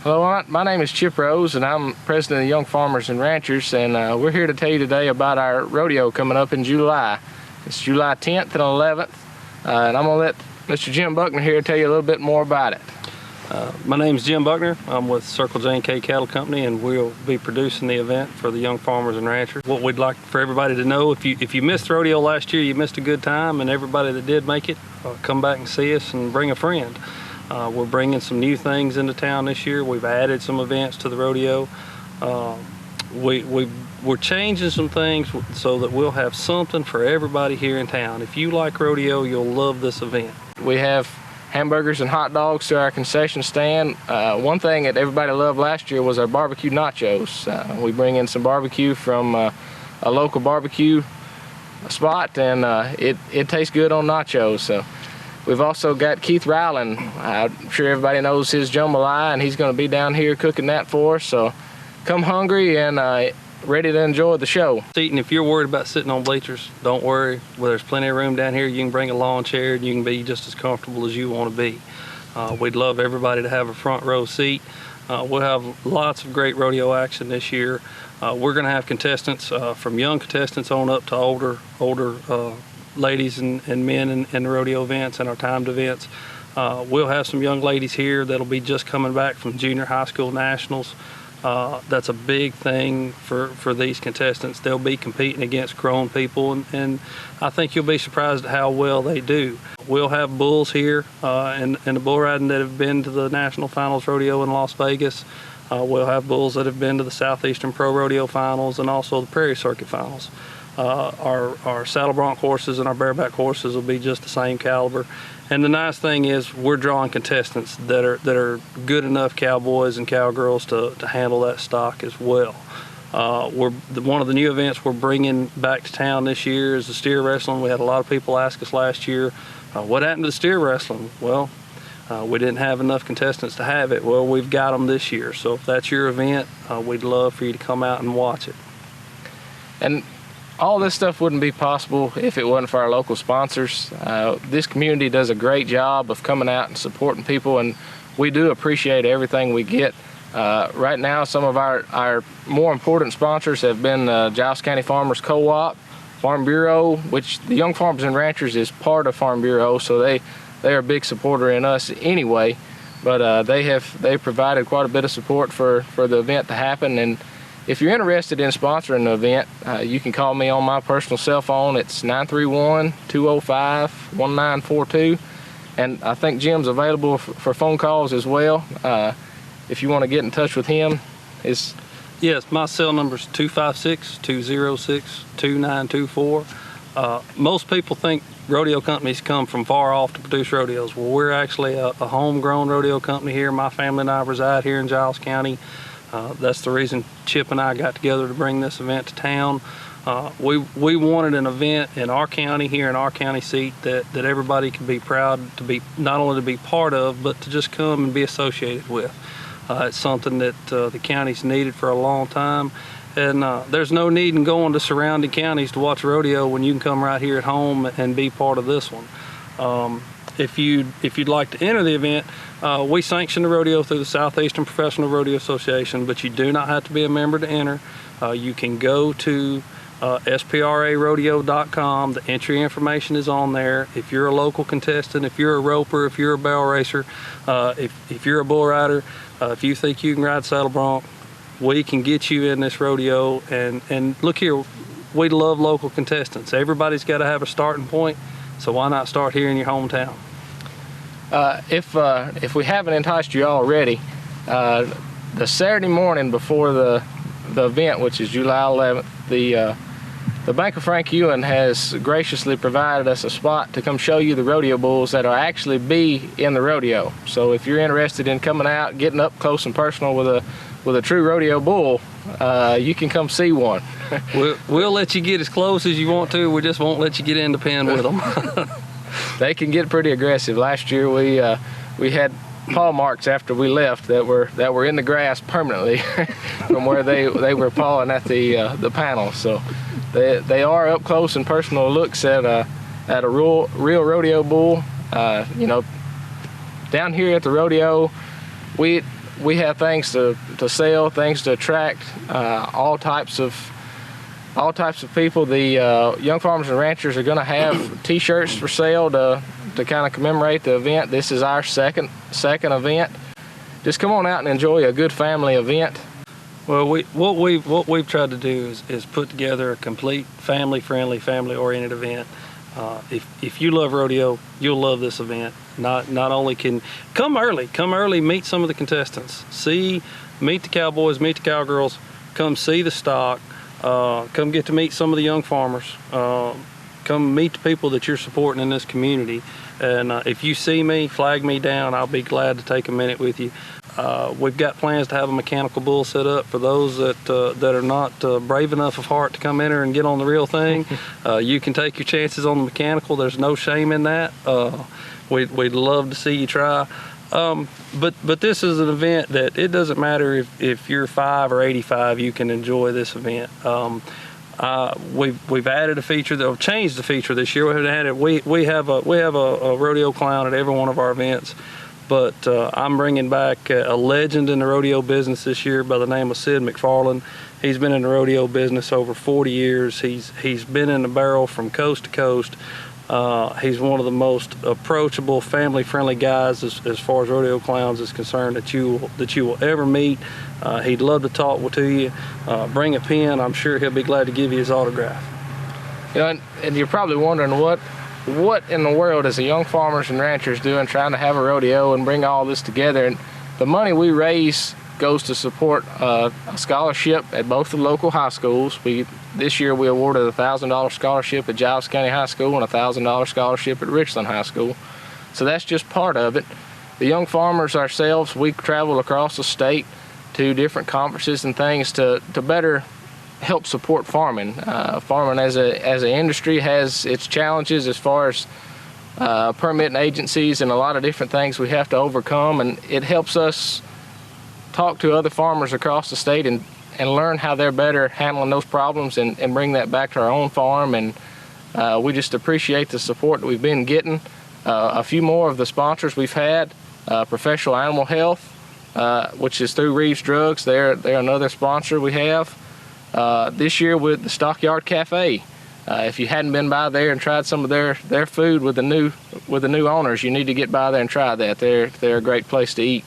Hello, my name is Chip Rose, and I'm president of Young Farmers and Ranchers, and we're here to tell you today about our rodeo coming up in July. It's July 10th and 11th, and I'm going to let Mr. Jim Buckner here tell you a little bit more about it. My name is Jim Buckner. I'm with Circle J&K Cattle Company, and we'll be producing the event for the Young Farmers and Ranchers. What we'd like for everybody to know, if you missed rodeo last year, you missed a good time, and everybody that did make it, come back and see us and bring a friend. We're bringing some new things into town this year. We've added some events to the rodeo. We're changing some things so that we'll have something for everybody here in town. If you like rodeo, you'll love this event. We have hamburgers and hot dogs to our concession stand. One thing that everybody loved last year was our barbecue nachos. We bring in some barbecue from a local barbecue spot, and it tastes good on nachos. So we've also got Keith Ryland. I'm sure everybody knows his jambalaya, and he's going to be down here cooking that for us. So come hungry and ready to enjoy the show. Seating, if you're worried about sitting on bleachers, don't worry. Well, there's plenty of room down here. You can bring a lawn chair and you can be just as comfortable as you want to be. We'd love everybody to have a front row seat. We'll have lots of great rodeo action this year. We're going to have contestants from young contestants on up to older ladies and men in the rodeo events and our timed events. We'll have some young ladies here that'll be just coming back from junior high school nationals. That's a big thing for these contestants. They'll be competing against grown people, and I think you'll be surprised at how well they do. We'll have bulls here in the bull riding that have been to the National Finals Rodeo in Las Vegas. We'll have bulls that have been to the Southeastern Pro Rodeo Finals and also the Prairie Circuit Finals. Our saddle bronc horses and our bareback horses will be just the same caliber. And the nice thing is we're drawing contestants that are good enough cowboys and cowgirls to handle that stock as well. One of the new events we're bringing back to town this year is the steer wrestling. We had a lot of people ask us last year, what happened to the steer wrestling? Well, we didn't have enough contestants to have it. Well, we've got them this year. So if that's your event, we'd love for you to come out and watch it. And all this stuff wouldn't be possible if it wasn't for our local sponsors. This community does a great job of coming out and supporting people, and we do appreciate everything we get. Right now, some of our more important sponsors have been Giles County Farmers Co-op, Farm Bureau, which the Young Farmers and Ranchers is part of Farm Bureau, so they are a big supporter in us anyway. But they provided quite a bit of support for the event to happen. And if you're interested in sponsoring the event, you can call me on my personal cell phone. It's 931-205-1942. And I think Jim's available for phone calls as well. If you want to get in touch with him, Yes, my cell number is 256-206-2924. Most people think rodeo companies come from far off to produce rodeos. Well, we're actually a homegrown rodeo company here. My family and I reside here in Giles County. That's the reason Chip and I got together to bring this event to town. We wanted an event in our county, here in our county seat, that everybody could be proud to be, not only to be part of, but to just come and be associated with. It's something that the county's needed for a long time, and there's no need in going to surrounding counties to watch rodeo when you can come right here at home and be part of this one. If you'd like to enter the event, we sanction the rodeo through the Southeastern Professional Rodeo Association, but you do not have to be a member to enter. You can go to SPRArodeo.com. The entry information is on there. If you're a local contestant, if you're a roper, if you're a barrel racer, if you're a bull rider, if you think you can ride saddle bronc, we can get you in this rodeo. And look here, we love local contestants. Everybody's got to have a starting point, so why not start here in your hometown? If we haven't enticed you already, the Saturday morning before the event, which is July 11th, the Bank of Frank Ewan has graciously provided us a spot to come show you the rodeo bulls that'll actually be in the rodeo. So if you're interested in coming out, getting up close and personal with a true rodeo bull, you can come see one. We'll let you get as close as you want to. We just won't let you get in the pen with them. They can get pretty aggressive. Last year we had paw marks after we left that were in the grass permanently from where they were pawing at the panel. So they are up close and personal looks at a real rodeo bull. You know, down here at the rodeo, we have things to sell, things to attract all types of people. The Young Farmers and Ranchers are going to have T-shirts for sale to kind of commemorate the event. This is our second event. Just come on out and enjoy a good family event. Well, what we've tried to do is put together a complete family-friendly, family-oriented event. If you love rodeo, you'll love this event. Not only can come early, meet some of the contestants, meet the cowboys, meet the cowgirls, come see the stock, come get to meet some of the young farmers, come meet the people that you're supporting in this community. And if you see me, flag me down. I'll be glad to take a minute with you. We've got plans to have a mechanical bull set up for those that are not brave enough of heart to come in here and get on the real thing. You can take your chances on the mechanical. There's no shame in that. We'd love to see you try. But this is an event that it doesn't matter if you're 5 or 85, you can enjoy this event. We've added a feature, changed the feature this year. We have a rodeo clown at every one of our events. But I'm bringing back a legend in the rodeo business this year by the name of Sid McFarland. He's been in the rodeo business over 40 years. He's been in the barrel from coast to coast. He's one of the most approachable, family-friendly guys as far as rodeo clowns is concerned that you will ever meet. He'd love to talk to you. Bring a pen. I'm sure he'll be glad to give you his autograph. You know, and you're probably wondering what in the world is the Young Farmers and Ranchers doing trying to have a rodeo and bring all this together. And the money we raise goes to support a scholarship at both the local high schools. This year we awarded a $1,000 scholarship at Giles County High School and a $1,000 scholarship at Richland High School. So that's just part of it. The Young Farmers ourselves, we travel across the state to different conferences and things to better help support farming. Farming as an industry has its challenges as far as permitting agencies and a lot of different things we have to overcome, and it helps us talk to other farmers across the state and learn how they're better handling those problems and bring that back to our own farm. And we just appreciate the support that we've been getting. A few more of the sponsors we've had, Professional Animal Health, which is through Reeves Drugs. They're another sponsor we have. This year with the Stockyard Cafe. If you hadn't been by there and tried some of their food with the new owners, you need to get by there and try that. They're a great place to eat.